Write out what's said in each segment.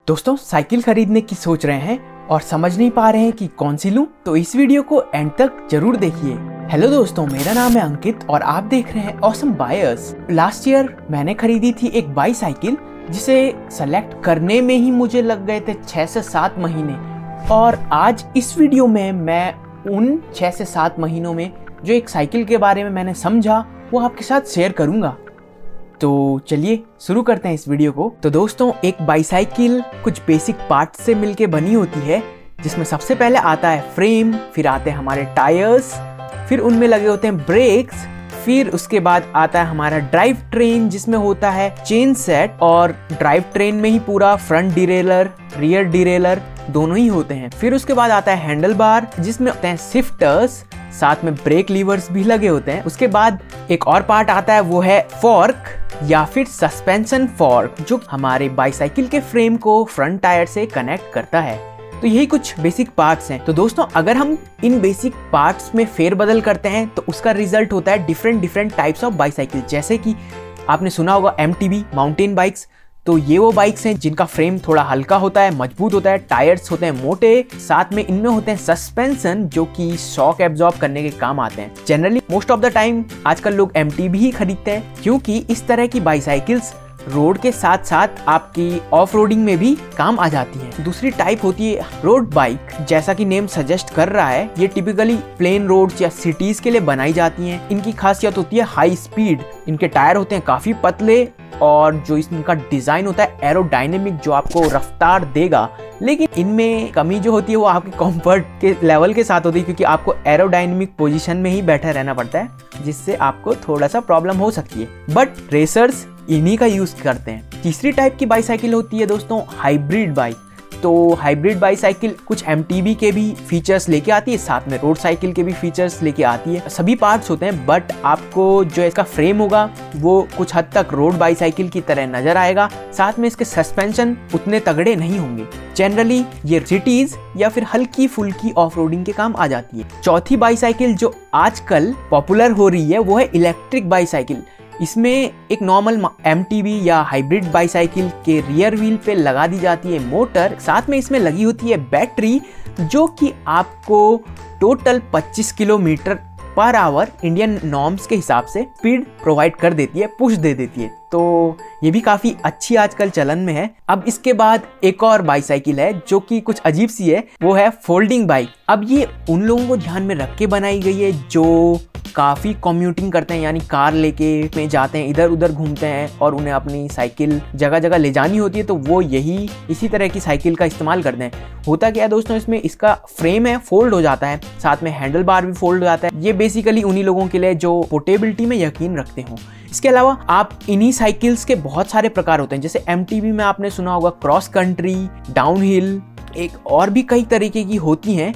दोस्तों साइकिल खरीदने की सोच रहे हैं और समझ नहीं पा रहे हैं कि कौन सी लूं, तो इस वीडियो को एंड तक जरूर देखिए। हेलो दोस्तों, मेरा नाम है अंकित और आप देख रहे हैं ऑसम बायर्स। लास्ट ईयर मैंने खरीदी थी एक बाईसाइकिल जिसे सेलेक्ट करने में ही मुझे लग गए थे 6 से 7 महीने। और आज इस वीडियो में मैं उन 6 से 7 महीनों में जो एक साइकिल के बारे में मैंने समझा वो आपके साथ शेयर करूंगा। तो चलिए शुरू करते हैं इस वीडियो को। तो दोस्तों, एक बाईसाइकिल कुछ बेसिक पार्ट से मिलके बनी होती है, जिसमें सबसे पहले आता है फ्रेम, फिर आते हैं हमारे टायर्स, फिर उनमें लगे होते हैं ब्रेक्स, फिर उसके बाद आता है हमारा ड्राइव ट्रेन जिसमें होता है चेन सेट, और ड्राइव ट्रेन में ही पूरा फ्रंट डिरेलर रियर डिरेलर दोनों ही होते हैं। फिर उसके बाद आता है हैंडल बार जिसमें होते हैं शिफ्टर्स, साथ में ब्रेक लीवर्स भी लगे होते हैं। उसके बाद एक और पार्ट आता है, वो है फॉर्क या फिर सस्पेंशन फॉर्क, जो हमारे बाईसाइकिल के फ्रेम को फ्रंट टायर से कनेक्ट करता है। तो यही कुछ बेसिक पार्ट्स हैं। तो दोस्तों, अगर हम इन बेसिक पार्ट्स में फेरबदल करते हैं तो उसका रिजल्ट होता है डिफरेंट टाइप्स ऑफ बाईसाइकिल। जैसे कि आपने सुना होगा MTB माउंटेन बाइक्स, तो ये वो बाइक्स हैं जिनका फ्रेम थोड़ा हल्का होता है, मजबूत होता है, टायर्स होते हैं मोटे, साथ में इनमें होते हैं सस्पेंशन जो कि शॉक एब्जॉर्ब करने के काम आते हैं। Generally most of the time आजकल लोग MTB ही खरीदते हैं, क्योंकि इस तरह की बाईसाइकिल्स रोड के साथ साथ आपकी ऑफ रोडिंग में भी काम आ जाती है। दूसरी टाइप होती है रोड बाइक। जैसा कि नेम सजेस्ट कर रहा है, ये टिपिकली प्लेन रोड्स या सिटीज के लिए बनाई जाती हैं। इनकी खासियत होती है हाई स्पीड, इनके टायर होते हैं काफी पतले, और जो इनका डिजाइन होता है एरोडायनेमिक, जो आपको रफ्तार देगा। लेकिन इनमें कमी जो होती है वो आपके कंफर्ट के लेवल के साथ होती है, क्योंकि आपको एरोडायनेमिक पोजीशन में ही बैठा रहना पड़ता है, जिससे आपको थोड़ा सा प्रॉब्लम हो सकती है। बट रेसर्स इन्हीं का यूज करते हैं। तीसरी टाइप की बाईसाइकिल होती है दोस्तों हाइब्रिड बाइक। तो हाइब्रिड बाईसाइकिल कुछ MTB के भी फीचर्स लेके आती है, साथ में रोड साइकिल के भी फीचर्स लेके आती है। सभी पार्ट्स होते हैं, बट आपको जो इसका फ्रेम होगा वो कुछ हद तक रोड बाईसाइकिल की तरह नजर आएगा। साथ में इसके सस्पेंशन उतने तगड़े नहीं होंगे। जनरली ये सिटीज या फिर हल्की फुल्की ऑफ रोडिंग के काम आ जाती है। चौथी बाईसाइकिल जो आजकल पॉपुलर हो रही है वो है इलेक्ट्रिक बाईसाइकिल। इसमें एक नॉर्मल MTB या हाइब्रिड बाईसाइकिल के रियर व्हील पे लगा दी जाती है मोटर, साथ में इसमें लगी होती है बैटरी, जो कि आपको total 25 kilometre per hour Indian norms के हिसाब से स्पीड प्रोवाइड कर देती है, पुश दे देती है। तो ये भी काफी अच्छी आजकल चलन में है। अब इसके बाद एक और बाईसाइकिल है जो कि कुछ अजीब सी है, वो है फोल्डिंग बाइक। अब ये उन लोगों को ध्यान में रख के बनाई गई है जो काफ़ी कम्यूटिंग करते हैं, यानी कार लेके में जाते हैं, इधर उधर घूमते हैं और उन्हें अपनी साइकिल जगह जगह ले जानी होती है, तो वो इसी तरह की साइकिल का इस्तेमाल करते हैं। होता क्या है दोस्तों, इसमें इसका फ्रेम है फोल्ड हो जाता है, साथ में हैंडल बार भी फोल्ड हो जाता है। ये बेसिकली उन्हीं लोगों के लिए जो पोर्टेबिलिटी में यकीन रखते हो। इसके अलावा आप इन्हीं साइकिल्स के बहुत सारे प्रकार होते हैं। जैसे MTB में आपने सुना होगा क्रॉस कंट्री, डाउनहिल, एक और भी कई तरीके की होती हैं।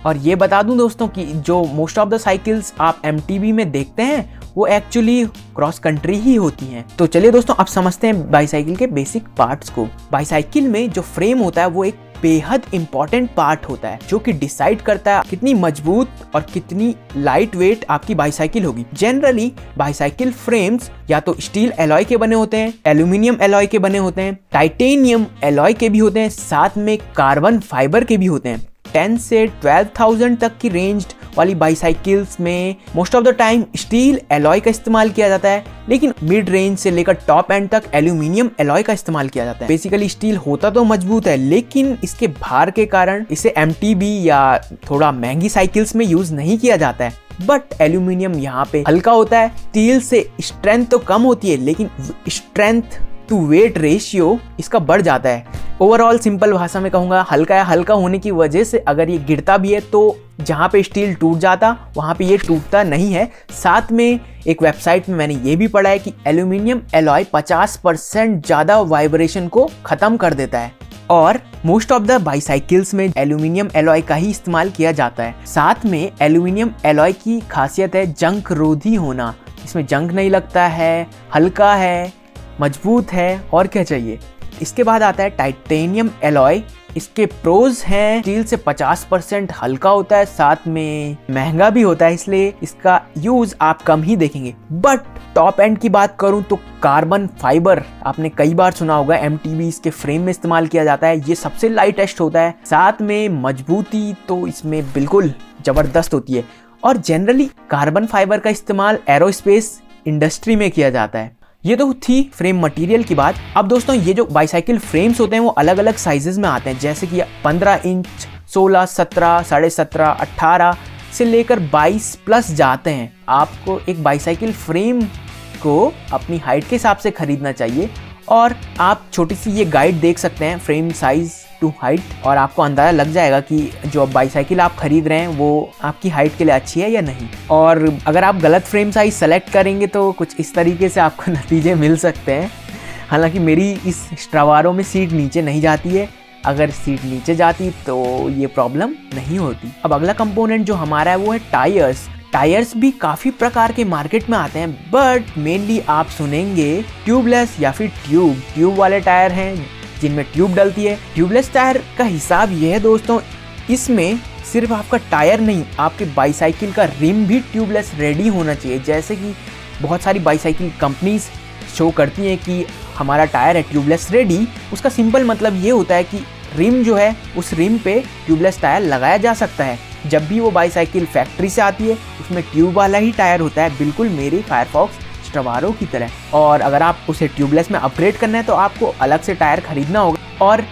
और ये बता दूं दोस्तों कि जो मोस्ट ऑफ द साइकिल्स आप MTB में देखते हैं वो एक्चुअली क्रॉस कंट्री ही होती हैं। तो चलिए दोस्तों, अब समझते हैं बाईसाइकिल के बेसिक पार्ट्स को। बाईसाइकिल में जो फ्रेम होता है वो एक बेहद इंपॉर्टेंट पार्ट होता है, जो कि डिसाइड करता है कितनी मजबूत और कितनी लाइट वेट आपकी बाईसाइकिल होगी। जनरली बाईसाइकिल फ्रेम्स या तो स्टील एलॉय के बने होते हैं, एल्यूमिनियम एलॉय के बने होते हैं, टाइटेनियम एलॉय के भी होते हैं, साथ में कार्बन फाइबर के भी होते हैं। 10 से 12,000 तक की रेंज वाली बाईसाइकिल्स में most of the time steel alloy का इस्तेमाल किया जाता है, लेकिन मिड रेंज से लेकर टॉप एंड तक एल्यूमिनियम एलॉय का इस्तेमाल किया जाता है। बेसिकली स्टील होता तो मजबूत है, लेकिन इसके भार के कारण इसे MTB या थोड़ा महंगी साइकिल्स में यूज नहीं किया जाता है। बट एल्यूमिनियम यहाँ पे हल्का होता है, स्टील से स्ट्रेंथ तो कम होती है, लेकिन स्ट्रेंथ टू वेट रेशियो इसका बढ़ जाता है। ओवरऑल सिंपल भाषा में कहूँगा, हल्का होने की वजह से अगर ये गिरता भी है तो जहाँ पे स्टील टूट जाता वहाँ पे ये टूटता नहीं है। साथ में एक वेबसाइट में मैंने ये भी पढ़ा है कि एल्यूमिनियम एलॉय 50% ज़्यादा वाइब्रेशन को ख़त्म कर देता है, और मोस्ट ऑफ द बाईसाइकिल्स में एल्यूमिनियम एलॉय का ही इस्तेमाल किया जाता है। साथ में एल्यूमिनियम एलॉय की खासियत है जंग रोधी होना। इसमें जंग नहीं लगता है, हल्का है, मजबूत है, और क्या चाहिए। इसके बाद आता है टाइटेनियम एलॉय, इसके प्रोज हैं, स्टील से 50% हल्का होता है, साथ में महंगा भी होता है, इसलिए इसका यूज आप कम ही देखेंगे। बट टॉप एंड की बात करूं तो कार्बन फाइबर आपने कई बार सुना होगा, MTB इसके फ्रेम में इस्तेमाल किया जाता है। ये सबसे लाइटेस्ट होता है, साथ में मजबूती तो इसमें बिल्कुल जबरदस्त होती है। और जनरली कार्बन फाइबर का इस्तेमाल एरोस्पेस इंडस्ट्री में किया जाता है। ये तो थी फ्रेम मटेरियल की बात। अब दोस्तों ये जो बाईसाइकिल फ्रेम्स होते हैं वो अलग अलग साइजेस में आते हैं, जैसे कि 15 इंच, 16, 17, 17.5, 18 से लेकर 22 प्लस जाते हैं। आपको एक बाईसाइकिल फ्रेम को अपनी हाइट के हिसाब से खरीदना चाहिए और आप छोटी सी ये गाइड देख सकते हैं फ्रेम साइज टू हाइट, और आपको अंदाज़ा लग जाएगा कि जो बाईसाइकिल आप खरीद रहे हैं वो आपकी हाइट के लिए अच्छी है या नहीं। और अगर आप गलत फ्रेम साइज सेलेक्ट करेंगे तो कुछ इस तरीके से आपको नतीजे मिल सकते हैं। हालांकि मेरी इस स्ट्रावारो में सीट नीचे नहीं जाती है, अगर सीट नीचे जाती तो ये प्रॉब्लम नहीं होती। अब अगला कंपोनेंट जो हमारा है वो है टायर्स। टायर्स भी काफ़ी प्रकार के मार्केट में आते हैं, बट मेनली आप सुनेंगे ट्यूबलेस या फिर ट्यूब वाले टायर हैं जिनमें ट्यूब डलती है। ट्यूबलेस टायर का हिसाब ये है दोस्तों, इसमें सिर्फ आपका टायर नहीं, आपके बाईसाइकिल का रिम भी ट्यूबलेस रेडी होना चाहिए। जैसे कि बहुत सारी बाईसाइकिल कंपनीज शो करती हैं कि हमारा टायर है ट्यूबलेस रेडी। उसका सिंपल मतलब ये होता है कि रिम जो है उस रिम पे ट्यूबलेस टायर लगाया जा सकता है। जब भी वो बाईसाइकिल फैक्ट्री से आती है उसमें ट्यूब वाला ही टायर होता है, बिल्कुल मेरी फायरफॉक्स स्ट्रावारो की तरह। और अगर आप उसे ट्यूबलेस में अपग्रेड करना है तो आपको अलग से टायर खरीदना होगा, और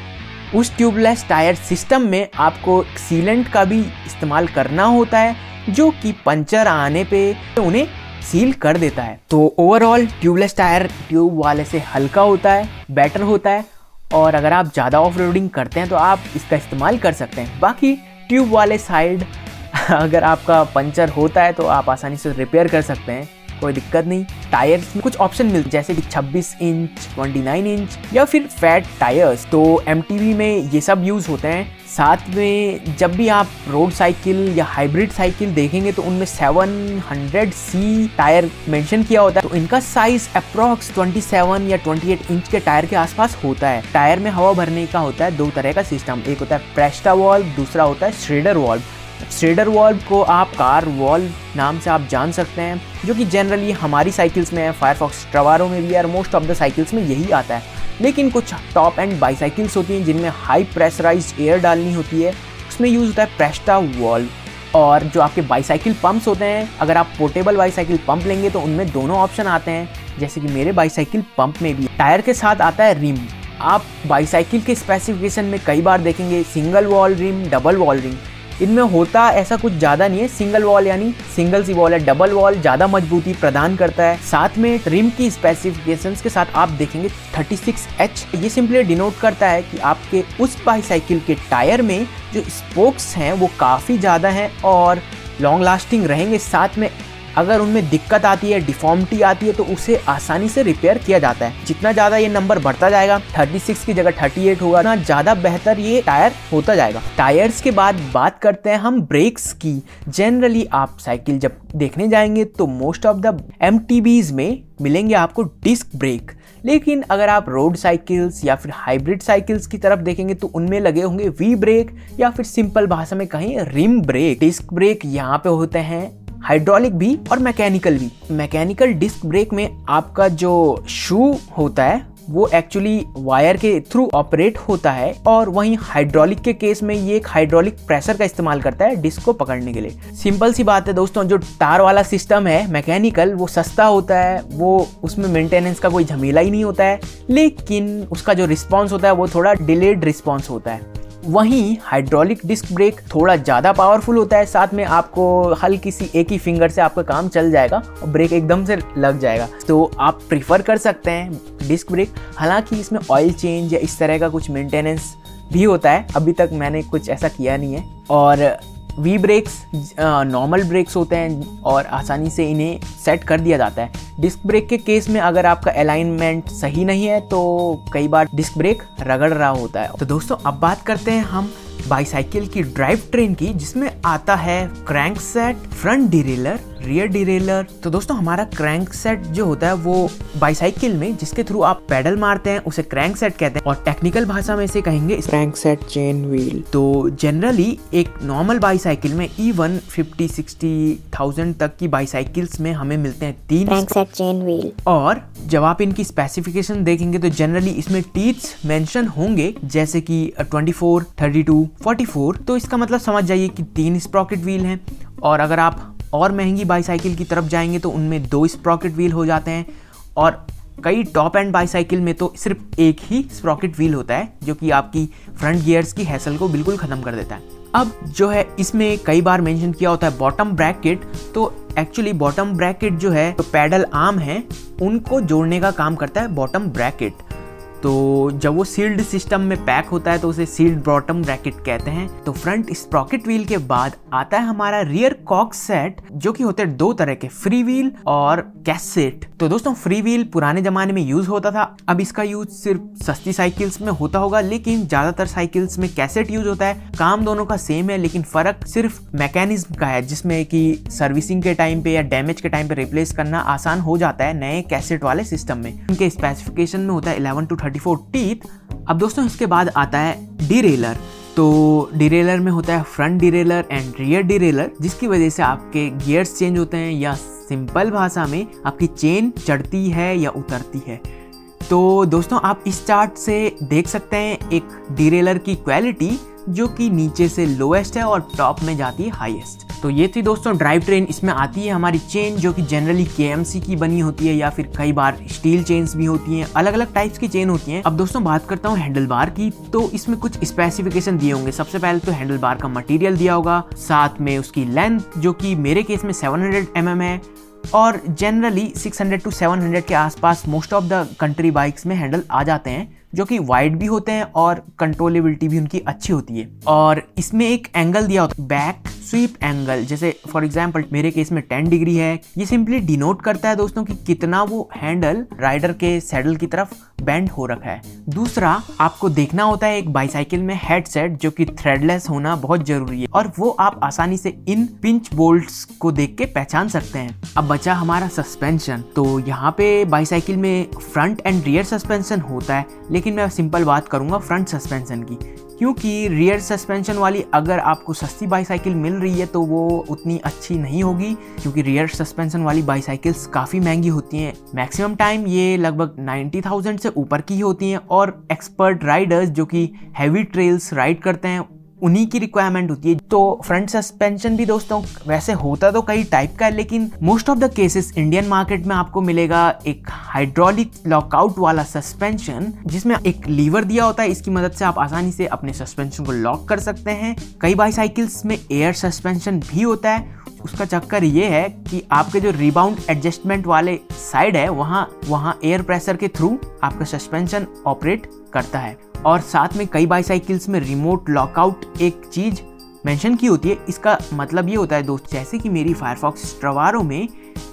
उस ट्यूबलेस टायर सिस्टम में आपको सीलेंट का भी इस्तेमाल करना होता है, जो कि पंचर आने पे उन्हें सील कर देता है। तो ओवरऑल ट्यूबलेस टायर ट्यूब वाले से हल्का होता है, बेटर होता है, और अगर आप ज़्यादा ऑफ रोडिंग करते हैं तो आप इसका इस्तेमाल कर सकते हैं। बाकी ट्यूब वाले साइड अगर आपका पंचर होता है तो आप आसानी से रिपेयर कर सकते हैं, कोई दिक्कत नहीं। टायर्स में कुछ ऑप्शन मिलते हैं जैसे कि 26 इंच, 29 इंच या फिर फैट टायर्स, तो MTB में ये सब यूज़ होते हैं। साथ में जब भी आप रोड साइकिल या हाइब्रिड साइकिल देखेंगे तो उनमें 700C टायर मेंशन किया होता है, तो इनका साइज अप्रॉक्स 27 या 28 इंच के टायर के आसपास होता है। टायर में हवा भरने का होता है दो तरह का सिस्टम, एक होता है प्रेस्टा वाल्व, दूसरा होता है श्रेडर वाल्व। श्रेडर वाल्व को आप कार वाल्व नाम से आप जान सकते हैं, जो कि जनरली हमारी साइकिल्स में है, फायरफॉक्स स्ट्रावारो में भी है, और मोस्ट ऑफ द साइकिल्स में यही आता है। लेकिन कुछ टॉप एंड बाईसाइकिल्स होती हैं जिनमें हाई प्रेशराइज्ड एयर डालनी होती है, उसमें यूज़ होता है प्रेस्टा वाल्व। और जो आपके बाईसाइकिल पंप्स होते हैं, अगर आप पोर्टेबल बाईसाइकिल पंप लेंगे तो उनमें दोनों ऑप्शन आते हैं, जैसे कि मेरे बाईसाइकिल पंप में भी टायर के साथ आता है रिम। आप बाईसाइकिल के स्पेसिफिकेशन में कई बार देखेंगे single wall rim, double wall rim. इनमें होता ऐसा कुछ ज़्यादा नहीं है, सिंगल वॉल यानी सिंगल सी वॉल है, डबल वॉल ज़्यादा मजबूती प्रदान करता है। साथ में रिम की स्पेसिफिकेशंस के साथ आप देखेंगे 36H, ये सिंपली डिनोट करता है कि आपके उस बाईसाइकिल के टायर में जो स्पोक्स हैं वो काफ़ी ज़्यादा हैं और लॉन्ग लास्टिंग रहेंगे। साथ में अगर उनमें दिक्कत आती है, डिफॉर्मिटी आती है, तो उसे आसानी से रिपेयर किया जाता है। जितना ज़्यादा ये नंबर बढ़ता जाएगा, 36 की जगह 38 होगा, ना ज़्यादा बेहतर ये टायर होता जाएगा। टायर्स के बाद बात करते हैं हम ब्रेक्स की। जनरली आप साइकिल जब देखने जाएंगे तो मोस्ट ऑफ द MTBs में मिलेंगे आपको डिस्क ब्रेक, लेकिन अगर आप रोड साइकिल्स या फिर हाइब्रिड साइकिल्स की तरफ देखेंगे तो उनमें लगे होंगे वी ब्रेक, या फिर सिंपल भाषा में कहें रिम ब्रेक। डिस्क ब्रेक यहाँ पे होते हैं हाइड्रोलिक भी और मैकेनिकल भी। मैकेनिकल डिस्क ब्रेक में आपका जो शू होता है वो एक्चुअली वायर के थ्रू ऑपरेट होता है, और वहीं हाइड्रोलिक के केस में ये एक हाइड्रोलिक प्रेशर का इस्तेमाल करता है डिस्क को पकड़ने के लिए। सिंपल सी बात है दोस्तों, जो तार वाला सिस्टम है मैकेनिकल वो सस्ता होता है, वो उसमें मेंटेनेंस का कोई झमेला ही नहीं होता है, लेकिन उसका जो रिस्पॉन्स होता है वो थोड़ा डिलेड रिस्पॉन्स होता है। वहीं हाइड्रोलिक डिस्क ब्रेक थोड़ा ज़्यादा पावरफुल होता है, साथ में आपको हल्की सी एक ही फिंगर से आपका काम चल जाएगा और ब्रेक एकदम से लग जाएगा, तो आप प्रीफर कर सकते हैं डिस्क ब्रेक। हालांकि इसमें ऑयल चेंज या इस तरह का कुछ मेंटेनेंस भी होता है, अभी तक मैंने कुछ ऐसा किया नहीं है। और वी ब्रेक्स नॉर्मल ब्रेक्स होते हैं और आसानी से इन्हें सेट कर दिया जाता है। डिस्क ब्रेक के केस में अगर आपका अलाइनमेंट सही नहीं है तो कई बार डिस्क ब्रेक रगड़ रहा होता है। तो दोस्तों अब बात करते हैं हम बाईसाइकिल की ड्राइव ट्रेन की, जिसमें आता है crank set, front derailleur, rear derailleur. तो दोस्तों हमारा क्रैंक सेट जो होता है वो बाईसाइकिल में जिसके थ्रू आप पेडल मारते हैं उसे क्रैंक सेट कहते हैं और टेक्निकल भाषा में इसे कहेंगे क्रैंक सेट चेन व्हील। तो जनरली एक नॉर्मल बाईसाइकिल में इवन 50-60,000 तक की बाईसाइकिल्स में हमें मिलते हैं 3 क्रैंक सेट चेन व्हील। और जब आप इनकी स्पेसिफिकेशन देखेंगे तो जनरली इसमें टीथ्स मेंशन होंगे जैसे कि 24, 32, 44। तो इसका मतलब समझ जाइए कि 3 स्प्रॉकेट व्हील हैं। और अगर आप और महंगी बाईसाइकिल की तरफ जाएंगे तो उनमें 2 स्प्रॉकेट व्हील हो जाते हैं और कई टॉप एंड बाईसाइकिल में तो सिर्फ एक ही स्प्रॉकेट व्हील होता है जो कि आपकी फ्रंट गियर्स की हैसल को बिल्कुल ख़त्म कर देता है। अब जो है इसमें कई बार मेंशन किया होता है बॉटम ब्रैकेट। तो एक्चुअली बॉटम ब्रैकेट जो है तो पैडल आर्म है उनको जोड़ने का काम करता है बॉटम ब्रैकेट। तो जब वो सील्ड सिस्टम में पैक होता है तो उसे सील्ड बॉटम ब्रैकेट कहते हैं। तो फ्रंट स्प्रॉकेट व्हील के बाद आता है हमारा रियर कॉक सेट जो कि होते हैं 2 तरह के, फ्री व्हील और कैसेट। तो दोस्तों फ्री व्हील पुराने जमाने में यूज होता था, अब इसका यूज सिर्फ सस्ती साइकिल्स में होता होगा, लेकिन ज्यादातर साइकिल्स में कैसेट यूज होता है। काम दोनों का सेम है लेकिन फर्क सिर्फ मैकेनिज्म का है जिसमें कि सर्विसिंग के टाइम पे या डैमेज के टाइम पे रिप्लेस करना आसान हो जाता है नए कैसेट वाले सिस्टम में। इनके स्पेसिफिकेशन में होता है 11 to 34 टीथ। अब दोस्तों इसके बाद आता है डिरेलर। तो डिरेलर में होता है front derailleur and rear derailleur जिसकी वजह से आपके गियर्स चेंज होते हैं या सिंपल भाषा में आपकी चेन चढ़ती है या उतरती है। तो दोस्तों आप इस चार्ट से देख सकते हैं एक डिरेलर की क्वालिटी जो कि नीचे से लोएस्ट है और टॉप में जाती है हाईएस्ट। तो ये थी दोस्तों ड्राइव ट्रेन। इसमें आती है हमारी चेन जो कि जनरली KMC की बनी होती है या फिर कई बार स्टील चेन्स भी होती हैं, अलग अलग टाइप्स की चेन होती हैं। अब दोस्तों बात करता हूँ हैंडल बार की। तो इसमें कुछ स्पेसिफिकेशन दिए होंगे। सबसे पहले तो हैंडल बार का मटेरियल दिया होगा, साथ में उसकी लेंथ जो कि मेरे केस में 700 mm है और जनरली 600 to 700 के आसपास most of the country bikes में हैंडल आ जाते हैं जो कि वाइड भी होते हैं और कंट्रोलेबिलिटी भी उनकी अच्छी होती है। और इसमें एक एंगल दिया होता है बैक स्वीप एंगल, जैसे फॉर एग्जांपल मेरे केस में 10 डिग्री है। ये सिंपली डिनोट करता है दोस्तों कि कितना वो हैंडल राइडर के सैडल की तरफ बेंड हो रखा है। दूसरा आपको देखना होता है एक बाईसाइकिल में हेडसेट जो कि थ्रेडलेस होना बहुत जरूरी है और वो आप आसानी से इन पिंच बोल्ट्स को देख के पहचान सकते हैं। अब बचा हमारा सस्पेंशन। तो यहाँ पे बाईसाइकिल में फ्रंट एंड रियर सस्पेंशन होता है लेकिन मैं सिंपल बात करूंगा फ्रंट सस्पेंशन की, क्योंकि रियर सस्पेंशन वाली अगर आपको सस्ती बाईसाइकिल मिल रही है तो वो उतनी अच्छी नहीं होगी क्योंकि रियर सस्पेंशन वाली बाईसाइकिल्स काफ़ी महंगी होती हैं। मैक्सिमम टाइम ये लगभग 90,000 से ऊपर की होती हैं और एक्सपर्ट राइडर्स जो कि हैवी ट्रेल्स राइड करते हैं उन्हीं की रिक्वायरमेंट होती है। तो फ्रंट सस्पेंशन भी दोस्तों वैसे होता तो कई टाइप का है लेकिन most of the cases Indian market में आपको मिलेगा एक हाइड्रोलिक लॉकआउट वाला सस्पेंशन जिसमें एक लीवर दिया होता है। इसकी मदद से आप आसानी से अपने सस्पेंशन को लॉक कर सकते हैं। कई बाईसाइकिल्स में एयर सस्पेंशन भी होता है। उसका चक्कर ये है कि आपके जो रिबाउंड एडजस्टमेंट वाले साइड है वहाँ एयर प्रेशर के थ्रू आपका सस्पेंशन ऑपरेट करता है। और साथ में कई बाईसाइकिल्स में रिमोट लॉकआउट एक चीज मेंशन की होती है। इसका मतलब ये होता है दोस्त जैसे कि मेरी फायरफॉक्स स्ट्रावारो में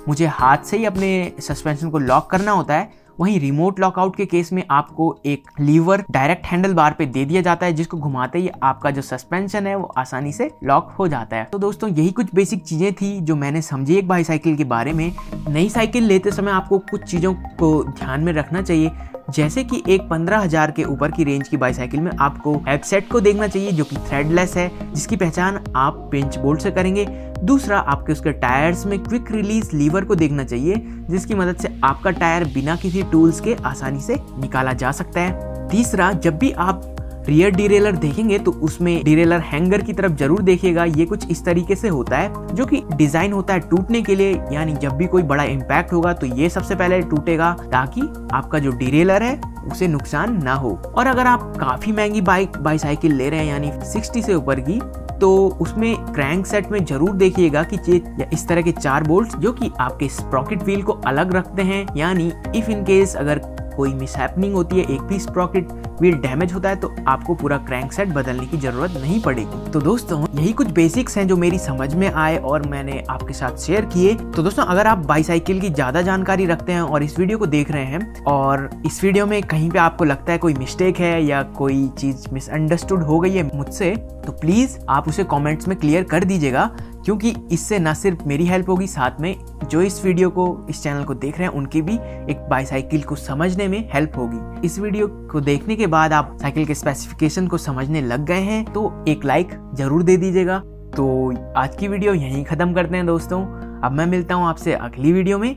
मुझे हाथ से ही अपने सस्पेंशन को लॉक करना होता है, वहीं रिमोट लॉकआउट के केस में आपको एक लीवर डायरेक्ट हैंडल बार पे दे दिया जाता है जिसको घुमाते ही आपका जो सस्पेंशन है वो आसानी से लॉक हो जाता है। तो दोस्तों यही कुछ बेसिक चीजें थी जो मैंने समझी एक बाईसाइकिल के बारे में। नई साइकिल लेते समय आपको कुछ चीजों को ध्यान में रखना चाहिए जैसे कि एक 15,000 के ऊपर की रेंज की बाईसाइकिल में आपको हेडसेट को देखना चाहिए जो कि थ्रेडलेस है जिसकी पहचान आप पिंच बोल्ट से करेंगे। दूसरा आपके उसके टायर्स में क्विक रिलीज लीवर को देखना चाहिए जिसकी मदद से आपका टायर बिना किसी टूल्स के आसानी से निकाला जा सकता है। तीसरा जब भी आप रियर डिरेलर देखेंगे तो उसमें डिरेलर हैंगर की तरफ जरूर देखिएगा। ये कुछ इस तरीके से होता है जो कि डिजाइन होता है टूटने के लिए, यानी जब भी कोई बड़ा इम्पैक्ट होगा तो ये सबसे पहले टूटेगा ताकि आपका जो डिरेलर है उसे नुकसान ना हो। और अगर आप काफी महंगी बाईसाइकिल ले रहे हैं यानी 60 से ऊपर की तो उसमें क्रैंक सेट में जरूर देखिएगा कि इस तरह के 4 बोल्ट्स जो कि आपके स्प्रॉकेट व्हील को अलग रखते हैं, यानी इफ इन केस अगर कोई मिसहैपनिंग होती है, एक भी स्प्रॉकेट व्हील डैमेज होता है तो आपको पूरा क्रैंक सेट बदलने की जरूरत नहीं पड़ेगी। तो दोस्तों यही कुछ बेसिक्स हैं जो मेरी समझ में आए और मैंने आपके साथ शेयर किए। तो दोस्तों अगर आप बाईसाइकिल की ज्यादा जानकारी रखते हैं और इस वीडियो को देख रहे हैं और इस वीडियो में कहीं पे आपको लगता है कोई मिस्टेक है या कोई चीज मिसअंडरस्टूड हो गई है मुझसे, तो प्लीज आप उसे कमेंट्स में क्लियर कर दीजिएगा क्योंकि इससे ना सिर्फ मेरी हेल्प होगी, साथ में जो इस वीडियो को, इस चैनल को देख रहे हैं उनकी भी एक बाईसाइकिल को समझने में हेल्प होगी। इस वीडियो को देखने के बाद आप साइकिल के स्पेसिफिकेशन को समझने लग गए हैं तो एक लाइक जरूर दे दीजिएगा। तो आज की वीडियो यहीं खत्म करते हैं दोस्तों। अब मैं मिलता हूँ आपसे अगली वीडियो में,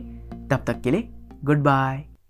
तब तक के लिए गुड बाय।